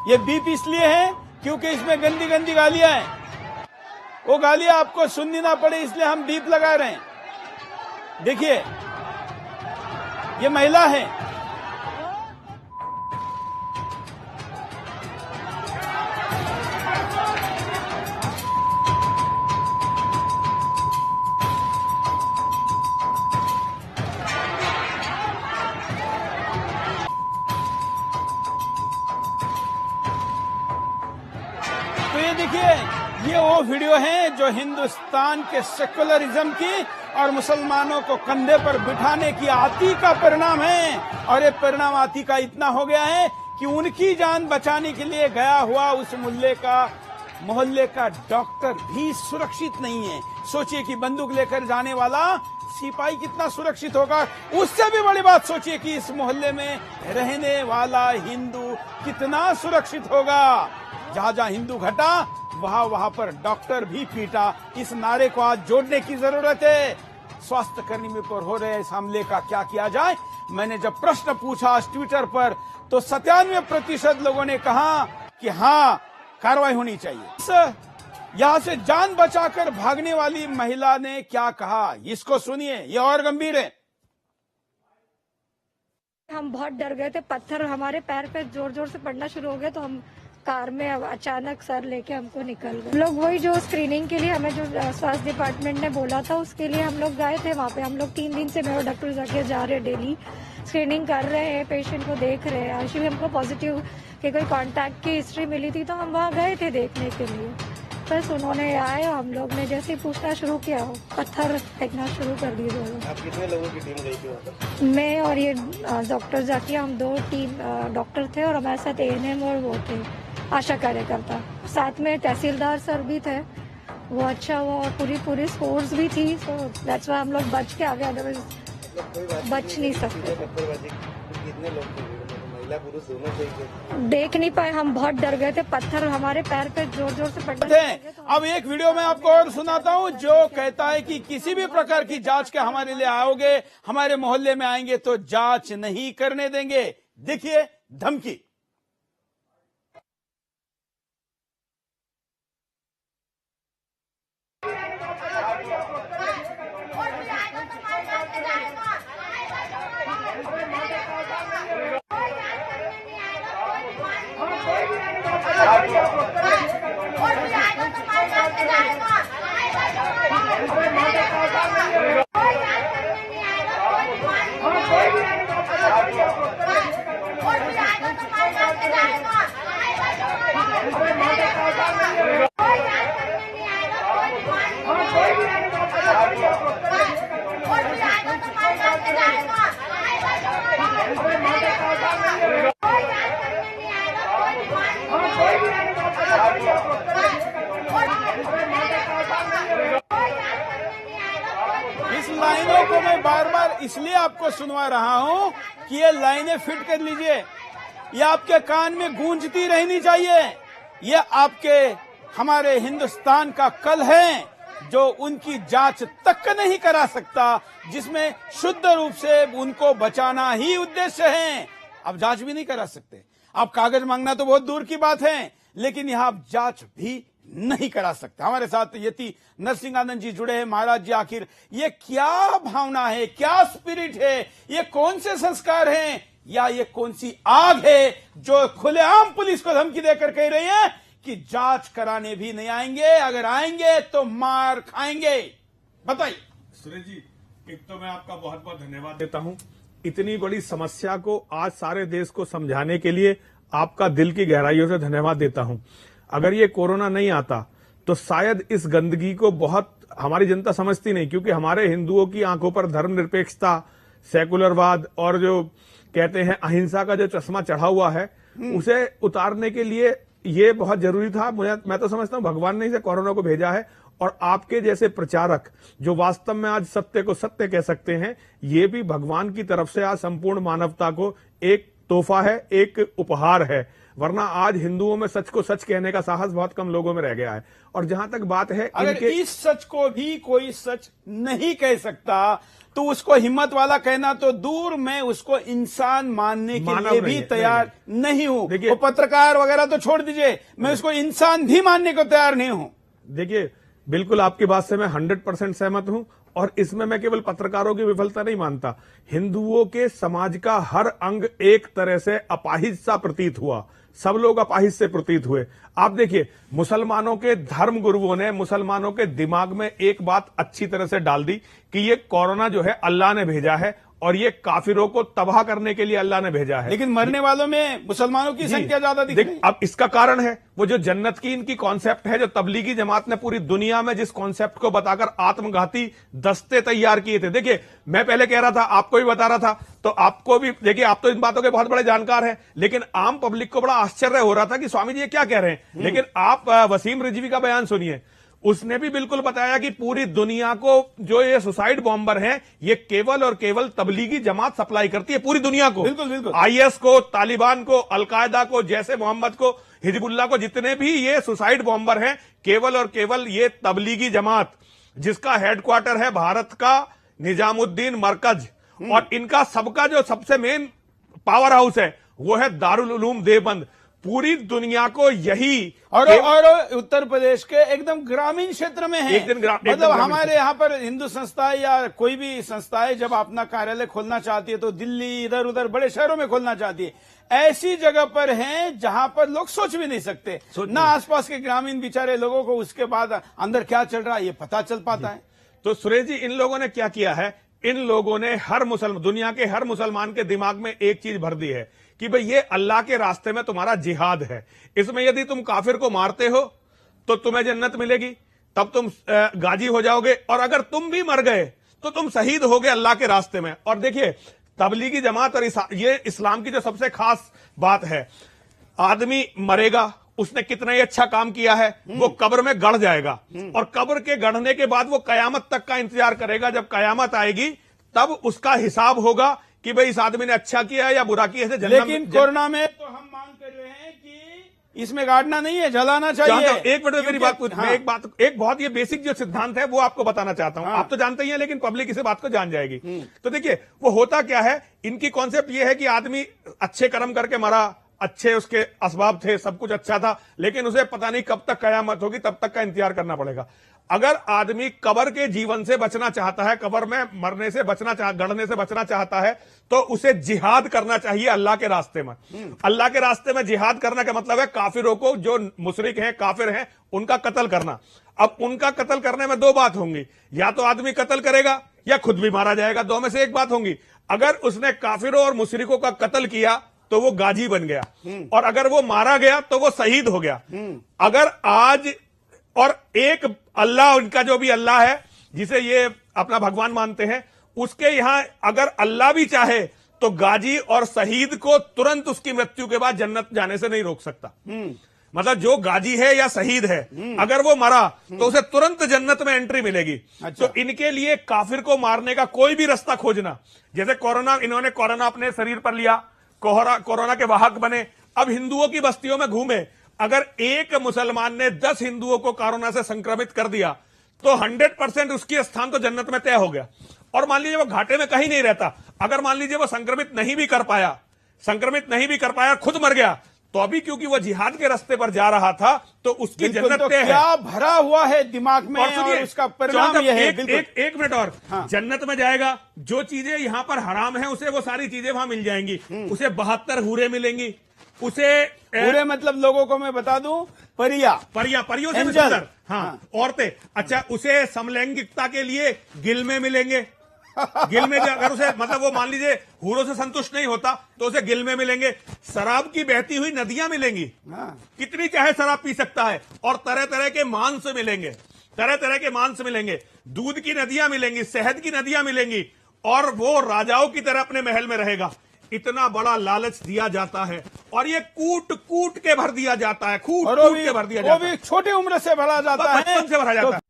ये बीप इसलिए है क्योंकि इसमें गंदी गंदी गालियां हैं। वो गालियां आपको सुननी ना पड़े इसलिए हम बीप लगा रहे हैं। देखिए, ये महिला है। तो ये देखिए, ये वो वीडियो है जो हिंदुस्तान के सेकुलरिज्म की और मुसलमानों को कंधे पर बिठाने की आती का परिणाम है। और ये परिणाम आती का इतना हो गया है कि उनकी जान बचाने के लिए गया हुआ उस मोहल्ले का डॉक्टर भी सुरक्षित नहीं है। सोचिए कि बंदूक लेकर जाने वाला सिपाही कितना सुरक्षित होगा। उससे भी बड़ी बात सोचिए कि इस मोहल्ले में रहने वाला हिंदू कितना सुरक्षित होगा। जहां जहां हिंदू घटा वहां पर डॉक्टर भी पीटा। इस नारे को आज जोड़ने की जरूरत है। स्वास्थ्य कर्मी पर हो रहे इस हमले का क्या किया जाए। मैंने जब प्रश्न पूछा आज ट्विटर पर तो 97% लोगों ने कहा कि हाँ, कार्रवाई होनी चाहिए। यहां से जान बचाकर भागने वाली महिला ने क्या कहा, इसको सुनिए, ये और गंभीर है। हम बहुत डर गए थे, पत्थर हमारे पैर पे जोर जोर से पड़ना शुरू हो गए तो हम कार में अचानक सर लेके हमको निकल गए। हम लोग वही जो स्क्रीनिंग के लिए हमें जो स्वास्थ्य डिपार्टमेंट ने बोला था उसके लिए हम लोग गए थे। वहाँ पे हम लोग 3 दिन से मेरे डॉक्टर जाके जा रहे हैं, डेली स्क्रीनिंग कर रहे हैं, पेशेंट को देख रहे हैं। आज भी हमको पॉजिटिव की कोई कांटेक्ट की हिस्ट्री मिली थी तो हम वहाँ गए थे देखने के लिए। बस उन्होंने आए, हम लोग ने जैसे ही पूछना शुरू किया पत्थर फेंकना शुरू कर दिए दोनों। आप कितने लोगों की टीम गई थी वहाँ पर? मैं और ये डॉक्टर जाके, हम 2 टीम डॉक्टर थे और हमारे साथ ANM और वो थे आशा कार्यकर्ता। साथ में तहसीलदार सर भी थे, वो अच्छा हुआ। और पूरी फोर्स भी थी। सो दैट्स व्हाई हम लोग बच के आ गए, अदरवाइज बच नहीं सकते। कितने लोग थे? महिला पुरुष दोनों थे? देख नहीं पाए, हम बहुत डर गए थे। पत्थर हमारे पैर पे जोर जोर से पड़ने लगे। अब एक वीडियो मैं आपको और सुनाता हूं जो कहता है कि किसी भी प्रकार की जांच के हमारे लिए आओगे, हमारे मोहल्ले में आएंगे तो जांच नहीं करने देंगे। देखिए धमकी। इस लाइनों को मैं बार बार इसलिए आपको सुनवा रहा हूं कि ये लाइनें फिट कर लीजिए। ये आपके कान में गूंजती रहनी चाहिए। ये आपके हमारे हिंदुस्तान का कल है जो उनकी जांच तक नहीं करा सकता, जिसमें शुद्ध रूप से उनको बचाना ही उद्देश्य है। आप जांच भी नहीं करा सकते। आप कागज मांगना तो बहुत दूर की बात है, लेकिन यहां आप जांच भी नहीं करा सकते। हमारे साथ यति नरसिंहानंद जी जुड़े हैं। महाराज जी, आखिर ये क्या भावना है, क्या स्पिरिट है, ये कौन से संस्कार हैं, या ये कौन सी आग है जो खुलेआम पुलिस को धमकी देकर कह रही है कि जांच कराने भी नहीं आएंगे, अगर आएंगे तो मार खाएंगे? बताइए। सुरेश जी, एक तो मैं आपका बहुत बहुत धन्यवाद देता हूं। इतनी बड़ी समस्या को आज सारे देश को समझाने के लिए आपका दिल की गहराइयों से धन्यवाद देता हूं। अगर ये कोरोना नहीं आता तो शायद इस गंदगी को बहुत हमारी जनता समझती नहीं, क्योंकि हमारे हिंदुओं की आंखों पर धर्मनिरपेक्षता, सेकुलरवाद और जो कहते हैं अहिंसा का जो चश्मा चढ़ा हुआ है उसे उतारने के लिए ये बहुत जरूरी था। मैं तो समझता हूं भगवान ने इसे कोरोना को भेजा है, और आपके जैसे प्रचारक जो वास्तव में आज सत्य को सत्य कह सकते हैं, ये भी भगवान की तरफ से आज संपूर्ण मानवता को एक तोहफा है, एक उपहार है। वरना आज हिंदुओं में सच को सच कहने का साहस बहुत कम लोगों में रह गया है। और जहां तक बात है, अगर इस सच को भी कोई सच नहीं कह सकता तो उसको हिम्मत वाला कहना तो दूर, मैं उसको इंसान मानने के मानव लिए नहीं भी है, तैयार नहीं हूं। देखिए- वो पत्रकार वगैरह तो छोड़ दीजिए, मैं उसको इंसान भी मानने को तैयार नहीं हूं। देखिए, बिल्कुल आपकी बात से मैं 100% सहमत हूं, और इसमें मैं केवल पत्रकारों की विफलता नहीं मानता। हिंदुओं के समाज का हर अंग एक तरह से अपाहिज सा प्रतीत हुआ, सब लोग अपाहिज से प्रतीत हुए। आप देखिए, मुसलमानों के धर्म गुरुओं ने मुसलमानों के दिमाग में एक बात अच्छी तरह से डाल दी कि ये कोरोना जो है अल्लाह ने भेजा है, और ये काफिरों को तबाह करने के लिए अल्लाह ने भेजा है। लेकिन मरने वालों में मुसलमानों की संख्या ज्यादा दिख रही है। अब इसका कारण है वो जो जन्नत की इनकी कॉन्सेप्ट है, जो तबलीगी जमात ने पूरी दुनिया में जिस कॉन्सेप्ट को बताकर आत्मघाती दस्ते तैयार किए थे। देखिए, मैं पहले कह रहा था, आपको भी बता रहा था, तो आपको भी देखिए, आप तो इन बातों के बहुत बड़े जानकार हैं, लेकिन आम पब्लिक को बड़ा आश्चर्य हो रहा था कि स्वामी जी ये क्या कह रहे हैं। लेकिन आप वसीम रिजवी का बयान सुनिए, उसने भी बिल्कुल बताया कि पूरी दुनिया को जो ये सुसाइड बॉम्बर हैं, ये केवल और केवल तबलीगी जमात सप्लाई करती है पूरी दुनिया को। बिल्कुल बिल्कुल। आईएस को, तालिबान को, अलकायदा को, जैसे मोहम्मद को, हिजबुल्लाह को, जितने भी ये सुसाइड बॉम्बर हैं, केवल और केवल ये तबलीगी जमात, जिसका हेडक्वार्टर है भारत का निजामुद्दीन मरकज, और इनका सबका जो सबसे मेन पावर हाउस है वो है दारुल उलूम देवबंद। पूरी दुनिया को यही और उत्तर प्रदेश के एकदम ग्रामीण क्षेत्र में है। मतलब हमारे यहाँ पर हिंदू संस्थाएं या कोई भी संस्थाएं जब अपना कार्यालय खोलना चाहती है तो दिल्ली, इधर उधर बड़े शहरों में खोलना चाहती है। ऐसी जगह पर हैं जहां पर लोग सोच भी नहीं सकते, ना आसपास के ग्रामीण बेचारे लोगों को उसके बाद अंदर क्या चल रहा है ये पता चल पाता है। तो सुरेश जी, इन लोगों ने क्या किया है, इन लोगों ने दुनिया के हर मुसलमान के दिमाग में एक चीज भर दी है कि भाई ये अल्लाह के रास्ते में तुम्हारा जिहाद है, इसमें यदि तुम काफिर को मारते हो तो तुम्हें जन्नत मिलेगी, तब तुम गाजी हो जाओगे, और अगर तुम भी मर गए तो तुम शहीद हो गए अल्लाह के रास्ते में। और देखिए, तबलीगी जमात और ये इस्लाम की जो सबसे खास बात है, आदमी मरेगा, उसने कितना ही अच्छा काम किया है, वो कब्र में गड़ जाएगा, और कब्र के गढ़ने के बाद वो कयामत तक का इंतजार करेगा। जब कयामत आएगी तब उसका हिसाब होगा कि भाई इस आदमी ने अच्छा किया है या बुरा किया है। लेकिन कोरोना में तो हम मांग कर रहे हैं कि इसमें गाड़ना नहीं है, जलाना चाहिए। एक मिनट में मेरी बात पूछ, मैं एक बहुत ये बेसिक जो सिद्धांत है वो आपको बताना चाहता हूं। आप तो जानते ही हैं, लेकिन पब्लिक इस बात को जान जाएगी। तो देखिए, वो होता क्या है, इनकी कॉन्सेप्ट ये है कि आदमी अच्छे कर्म करके मरा, अच्छे उसके असबाब थे, सब कुछ अच्छा था, लेकिन उसे पता नहीं कब तक कयामत होगी, तब तक का इंतजार करना पड़ेगा। अगर आदमी कब्र के जीवन से बचना चाहता है, कब्र में मरने से गड़ने से बचना चाहता है, तो उसे जिहाद करना चाहिए अल्लाह के रास्ते में। अल्लाह के रास्ते में जिहाद करना का मतलब है काफिरों को, जो मुशरिक हैं, काफिर हैं, उनका कत्ल करना। अब उनका कत्ल करने में दो बात होंगी, या तो आदमी कत्ल करेगा या खुद भी मारा जाएगा, दो में से एक बात होंगी। अगर उसने काफिरों और मुशरिकों का कत्ल किया तो वो गाजी बन गया, और अगर वो मारा गया तो वो शहीद हो गया। अगर आज और एक अल्लाह, उनका जो भी अल्लाह है जिसे ये अपना भगवान मानते हैं, उसके यहां अगर अल्लाह भी चाहे तो गाजी और शहीद को तुरंत उसकी मृत्यु के बाद जन्नत जाने से नहीं रोक सकता। मतलब जो गाजी है या शहीद है, अगर वो मरा तो उसे तुरंत जन्नत में एंट्री मिलेगी। अच्छा। तो इनके लिए काफिर को मारने का कोई भी रास्ता खोजना, जैसे कोरोना, इन्होंने कोरोना अपने शरीर पर लिया, कोरोना के वाहक बने, अब हिंदुओं की बस्तियों में घूमे। अगर एक मुसलमान ने 10 हिंदुओं को कोरोना से संक्रमित कर दिया तो 100% उसकी स्थान तो जन्नत में तय हो गया। और मान लीजिए वो घाटे में कहीं नहीं रहता, अगर मान लीजिए वो संक्रमित नहीं भी कर पाया, खुद मर गया, तो अभी क्योंकि वो जिहाद के रास्ते पर जा रहा था तो उसकी जन्नत तो तय है। क्या भरा हुआ है दिमाग में, और उसका परिणाम यह है। एक मिनट और, जन्नत में जाएगा, जो चीजें यहां पर हराम है उसे वो सारी चीजें वहां मिल जाएंगी। उसे 72 हूरें मिलेंगी, उसे पूरे, मतलब लोगों को मैं बता दूं, परियों से सुंदर, औरतें। अच्छा, उसे समलैंगिकता के लिए गिलमे मिलेंगे, गिलमे अगर उसे, मतलब वो मान लीजिए हूरों से संतुष्ट नहीं होता तो उसे गिलमे मिलेंगे। शराब की बहती हुई नदियां मिलेंगी, कितनी चाहे शराब पी सकता है, और तरह तरह के मांस मिलेंगे, दूध की नदियां मिलेंगी, शहद की नदियां मिलेंगी, और वो राजाओं की तरह अपने महल में रहेगा। इतना बड़ा लालच दिया जाता है, और ये कूट के भर दिया जाता है, खूट के भर दिया जाता है। छोटी उम्र से भरा जाता है, बचपन से भरा जाता है। तो